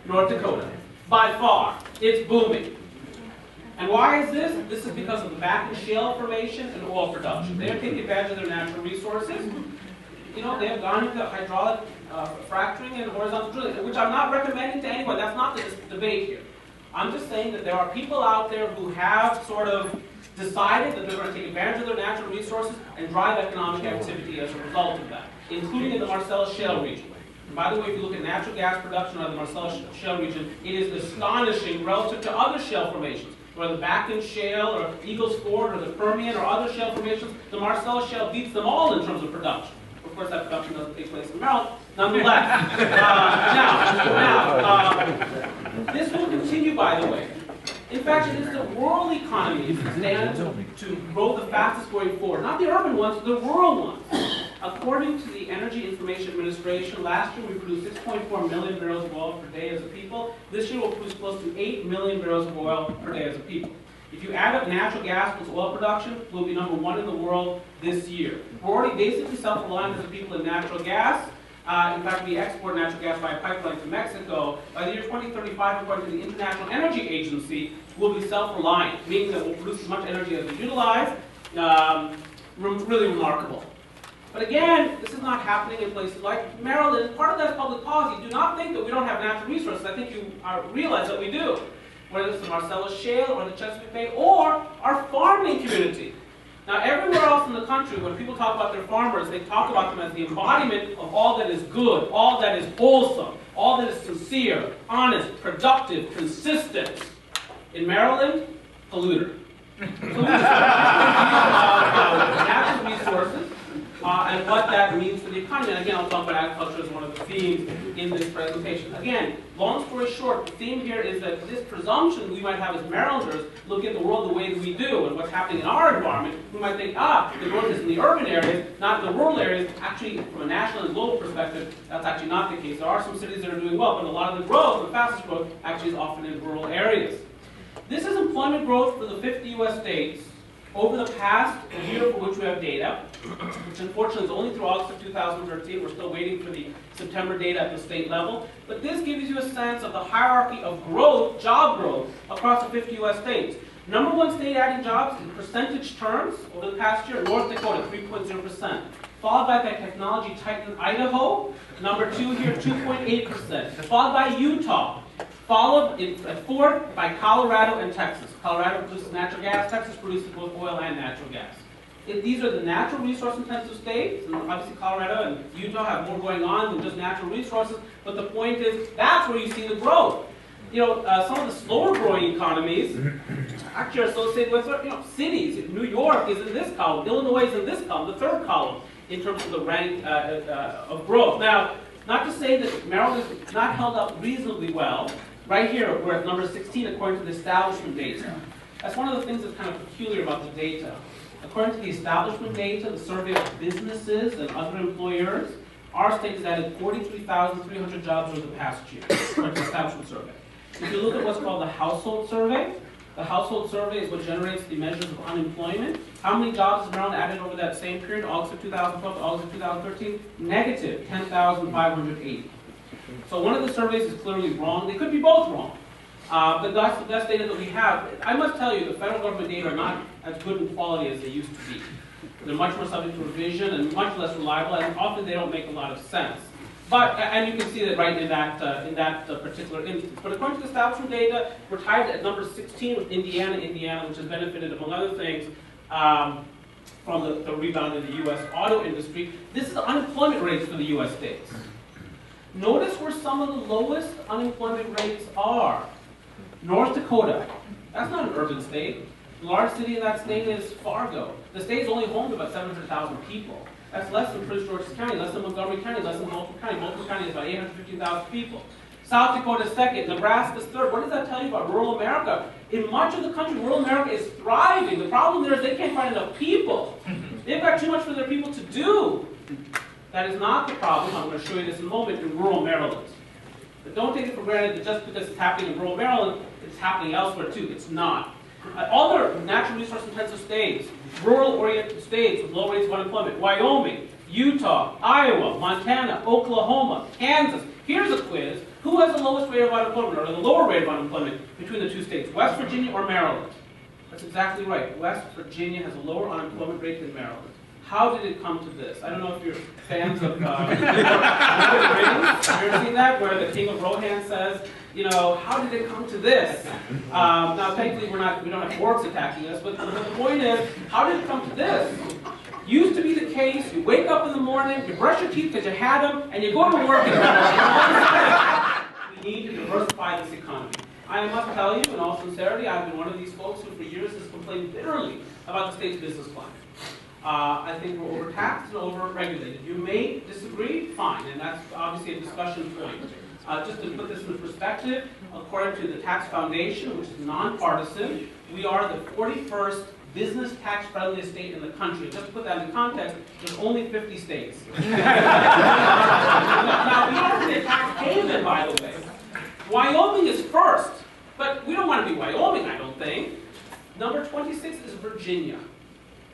North Dakota. By far. It's booming. And why is this? This is because of the back and shale formation and oil production. They are taking advantage of their natural resources. You know, they have gone into hydraulic fracturing and horizontal drilling, which I'm not recommending to anyone. That's not the debate here. I'm just saying that there are people out there who have sort of decided that they're going to take advantage of their natural resources and drive economic activity as a result of that, including in the Marcellus Shale region. And by the way, if you look at natural gas production out of the Marcellus Shale region, it is astonishing relative to other shale formations, whether the Bakken Shale or Eagles Ford or the Permian or other shale formations. The Marcellus Shale beats them all in terms of production. Of course, that production doesn't take place in Maryland, nonetheless. This will continue, by the way. In fact, it is the rural economies that stand to grow the fastest going forward. Not the urban ones, the rural ones. According to the Energy Information Administration, last year we produced 6.4 million barrels of oil per day as a people. This year we'll produce close to 8 million barrels of oil per day as a people. If you add up natural gas plus oil production, we'll be #1 in the world this year. We're already basically self-reliant as a people in natural gas. In fact, we export natural gas by pipeline to Mexico. By the year 2035, according to the International Energy Agency, we'll be self-reliant, meaning that we'll produce as much energy as we utilize. Really remarkable. But again, this is not happening in places like Maryland. Part of that is public policy. Do not think that we don't have natural resources. I think you realize that we do. Whether it's the Marcellus Shale or the Chesapeake Bay or our farming community. Now, everywhere else in the country, when people talk about their farmers, they talk about them as the embodiment of all that is good, all that is wholesome, all that is sincere, honest, productive, consistent. In Maryland, polluter. Natural resources and what that means for the economy. And again, I'll talk about agriculture as one of the themes in this presentation. Again, long story short, the theme here is that this presumption we might have as Marylanders look at the world the way that we do and what's happening in our environment, we might think, the growth is in the urban areas, not in the rural areas. Actually, from a national and global perspective, that's actually not the case. There are some cities that are doing well, but a lot of the growth, the fastest growth, actually is often in rural areas. This is employment growth for the 50 U.S. states over the past year for which we have data, which unfortunately is only through August of 2013. We're still waiting for the September data at the state level. But this gives you a sense of the hierarchy of growth, job growth, across the 50 U.S. states. #1 state adding jobs in percentage terms over the past year, North Dakota, 3.0%. Followed by the technology titan Idaho, #2 here, 2.8%. Followed by Utah. Followed at 4th by Colorado and Texas. Colorado produces natural gas, Texas produces both oil and natural gas. These are the natural resource intensive states, and obviously Colorado and Utah have more going on than just natural resources, but the point is, that's where you see the growth. You know, some of the slower growing economies actually are associated with, cities. New York is in this column, Illinois is in this column, the 3rd column, in terms of the rank of growth. Now, not to say that Maryland is not held up reasonably well. Right here, we're at number 16 according to the establishment data. That's one of the things that's kind of peculiar about the data. According to the establishment data, the survey of businesses and other employers, our state has added 43,300 jobs over the past year, according to the establishment survey. If you look at what's called the household survey, the household survey is what generates the measures of unemployment. How many jobs has Maryland added over that same period, August of 2012 to August of 2013? Negative 10,580. So one of the surveys is clearly wrong. They could be both wrong. But that's the best data that we have. I must tell you, the federal government data are not as good in quality as they used to be. They're much more subject to revision and much less reliable, and often they don't make a lot of sense. But, and you can see that right in that particular instance. But according to the establishment data, we're tied at number 16 with Indiana, which has benefited, among other things, from the rebound in the U.S. auto industry. This is the unemployment rates for the U.S. states. Notice where some of the lowest unemployment rates are. North Dakota. That's not an urban state. The largest city in that state is Fargo. The state is only home to about 700,000 people. That's less than Prince George's County, less than Montgomery County, less than Multnomah County. Multnomah County is about 850,000 people. South Dakota's 2nd, Nebraska's 3rd. What does that tell you about rural America? In much of the country, rural America is thriving. The problem there is they can't find enough people. They've got too much for their people to do. That is not the problem, I'm going to show you this in a moment, in rural Maryland. But don't take it for granted that just because it's happening in rural Maryland, it's happening elsewhere too. It's not. Other natural resource intensive states, rural-oriented states with low rates of unemployment, Wyoming, Utah, Iowa, Montana, Oklahoma, Kansas. Here's a quiz. Who has the lowest rate of unemployment, or the lower rate of unemployment between the two states, West Virginia or Maryland? That's exactly right. West Virginia has a lower unemployment rate than Maryland. How did it come to this? I don't know if you're fans of Have you ever seen that, where the King of Rohan says, you know, how did it come to this? Now, thankfully, we don't have orcs attacking us, but the point is, how did it come to this? Used to be the case, you wake up in the morning, you brush your teeth because you had them, and you go to work and we need to diversify this economy. I must tell you, in all sincerity, I've been one of these folks who for years has complained bitterly about the state's business climate. I think we're overtaxed and over-regulated. You may disagree, fine, and that's obviously a discussion point. Just to put this in perspective, according to the Tax Foundation, which is nonpartisan, we are the 41st business tax-friendly state in the country. Just to put that in context, there's only 50 states. Now, we are in a tax haven, by the way. Wyoming is first, but we don't want to be Wyoming, I don't think. Number 26 is Virginia.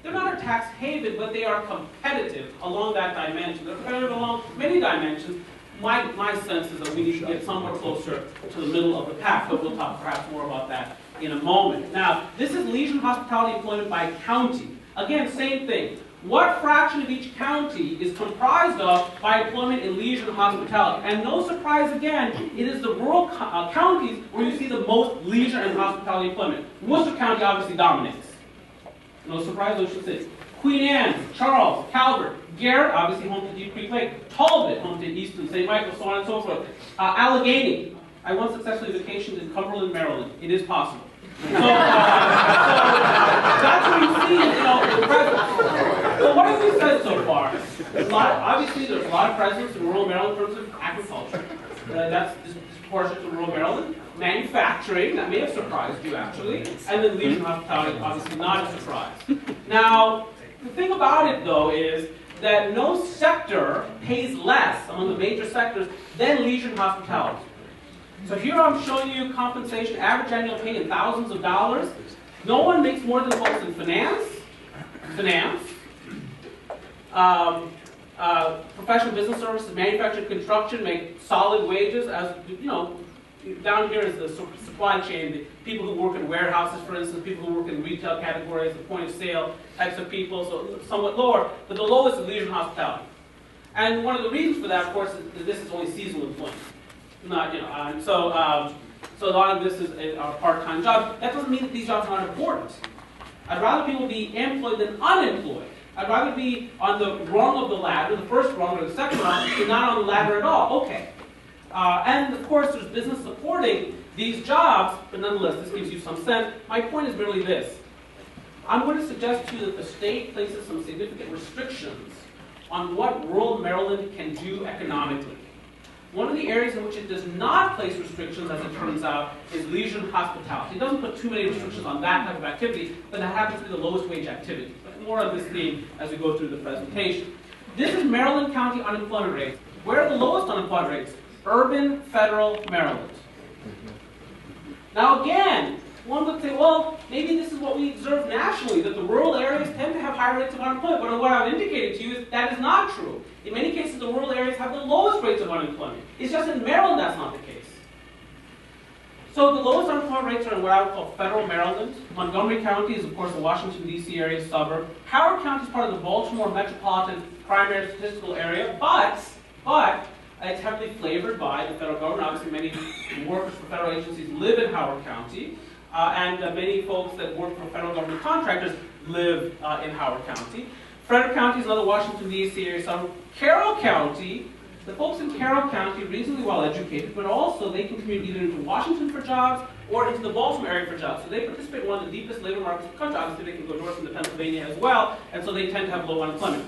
They're not a tax haven, but they are competitive along that dimension. They're competitive along many dimensions. My sense is that we need to get somewhere closer to the middle of the pack, but we'll talk perhaps more about that in a moment. Now, this is leisure and hospitality employment by county. Again, same thing. What fraction of each county is comprised of by employment in leisure and hospitality? And no surprise again, it is the rural counties where you see the most leisure and hospitality employment. Worcester County obviously dominates. No surprise, Ocean City. Queen Anne, Charles, Calvert, Garrett, obviously home to Deep Creek Lake, Talbot, home to Easton, St. Michael, so on and so forth. Allegheny. I once successfully vacationed in Cumberland, Maryland. It is possible. So that's what you see, you know, the presence. So what have we said so far? Obviously, there's a lot of presence in rural Maryland in terms of agriculture. That's disproportionate to rural Maryland. Manufacturing, that may have surprised you actually, and then leisure and hospitality, obviously not a surprise. Now, the thing about it though is that no sector pays less among the major sectors than leisure and hospitality. So here I'm showing you compensation, average annual pay in thousands of dollars. No one makes more than folks in finance, professional business services, manufacturing, construction make solid wages. As you know, down here is the supply chain, the people who work in warehouses, for instance, people who work in retail categories, the point of sale types of people, so somewhat lower, but the lowest is leisure and hospitality. And one of the reasons for that, of course, is that this is only seasonal employment. Not, you know, so a lot of this is part-time jobs. That doesn't mean that these jobs are not important. I'd rather people be employed than unemployed. I'd rather be on the rung of the ladder, the first rung or the second rung, than not on the ladder at all. Okay. And of course, there's business supporting these jobs, but nonetheless, this gives you some sense. My point is merely this. I'm going to suggest to you that the state places some significant restrictions on what rural Maryland can do economically. One of the areas in which it does not place restrictions, as it turns out, is leisure and hospitality. It doesn't put too many restrictions on that type of activity, but that happens to be the lowest wage activity. But more on this theme as we go through the presentation. This is Maryland County unemployment rates. Where are the lowest unemployment rates? Urban, federal, Maryland. Now again, one would say, well, maybe this is what we observe nationally, that the rural areas tend to have higher rates of unemployment. But what I've indicated to you is that is not true. In many cases, the rural areas have the lowest rates of unemployment. It's just in Maryland that's not the case. So the lowest unemployment rates are in what I would call federal Maryland. Montgomery County is, of course, a Washington, D.C. area suburb. Howard County is part of the Baltimore metropolitan primary statistical area, but it's heavily flavored by the federal government. Obviously, many workers for federal agencies live in Howard County, and many folks that work for federal government contractors live in Howard County. Frederick County is another Washington, D.C. area suburb. Carroll County, the folks in Carroll County are reasonably well educated, but also they can commute either into Washington for jobs or into the Baltimore area for jobs. So they participate in one of the deepest labor markets in the country. Obviously, they can go north into Pennsylvania as well, and so they tend to have low unemployment.